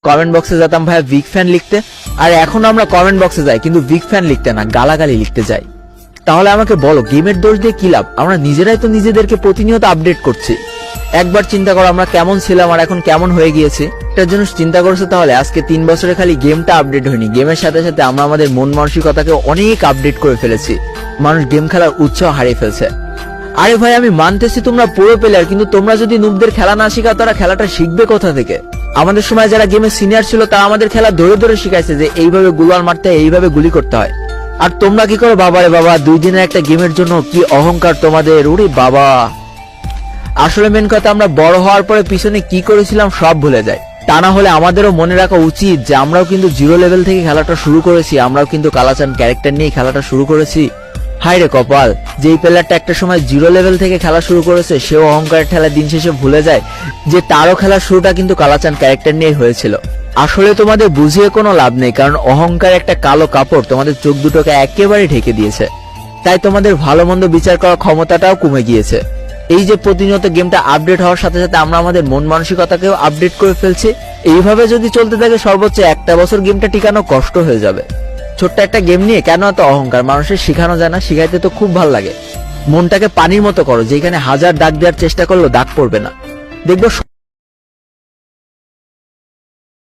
Comment বক্সে যেতাম ভাইয়া বিগ ফ্যান লিখতে, আর এখন আমরা কমেন্ট বক্সে যাই কিন্তু বিগ ফ্যান লিখতে না, গালাগালি লিখতে যাই। তাহলে আমাকে বলো গেমের দোষ দিয়ে কি লাভ? আমরা নিজেরাই তো নিজেদেরকে প্রতিনিয়ত আপডেট করছি। একবার চিন্তা করো আমরা কেমন ছিলাম আর এখন কেমন হয়ে গিয়েছি। এটার জন্য চিন্তা করছো তাহলে আজকে 3 বছরে খালি গেমটা আপডেট হয়নি, গেমের সাথে সাথে আমরা আমাদের মন মানসিকতাকে অনেক আপডেট করে ফেলেছি। মানুষ গেম খেলার উৎসাহ হারিয়ে ফেলছে। আরে ভাই আমি মানতেছি তোমরা পুরো প্লেয়ার, কিন্তু তোমরা যদি নুবদের খেলা না শিখাও তারা খেলাটা শিখবে কোথা থেকে? আমাদের সময় যারা গেমে সিনিয়র ছিল তারা আমাদের খেলা ধরে ধরে শিখাইছে যে এইভাবে গুলাল মারতে হয়, এইভাবে গুলি করতে হয়। আর তোমরা কি করো বাবারে বাবা, 2 দিনের একটা গেমের জন্য কি অহংকার তোমাদের, ওরে বাবা। আসলে মেন কথা আমরা বড় হওয়ার পরে পিছনে কি করেছিলাম সব ভুলে যাই। তা না হলে আমাদেরও মনে রাখা উচিত যে আমরাও কিন্তু 0 লেভেল থেকে খেলাটা শুরু করেছি, আমরাও কিন্তু কালাচান ক্যারেক্টার নিয়ে খেলাটা শুরু করেছি। হায় রে কপাল, যেই প্লেয়ারটা একটা সময় 0 লেভেল থেকে খেলা শুরু করেছে সেও অহংকারের ঠেলা দিন শেষে ভুলে যায় যে তারও খেলার শুরুটা কিন্তু কালাচান ক্যারেক্টার নিয়ে হয়েছিল। আসলে তোমাদের বুঝিয়ে কোনো লাভ নেই, কারণ অহংকার একটা কালো কাপড় তোমাদের চোখ দুটোকে একেবারে ঢেকে দিয়েছে। তাই তোমাদের ভালো মন্দ বিচার করার ক্ষমতাটাও কমে গিয়েছে। এই যে প্রতিনিয়ত গেমটা আপডেট হওয়ার সাথে সাথে আমরা আমাদের মন মানসিকতাকেও আপডেট করে ফেলছি, এইভাবে যদি চলতে থাকে সর্বোচ্চ 1 বছর গেমটা টিকানো কষ্ট হয়ে যাবে। ছোট্ট একটা গেম নিয়ে কেন এত অহংকার? মানুষের শিখানো যায় না? শিখাইতে তো খুব ভালো লাগে। মনটাকে পানির মতো করো, যেখানে 1000 দাগ দেওয়ার চেষ্টা করলেও দাগ পড়বে না, দেখবো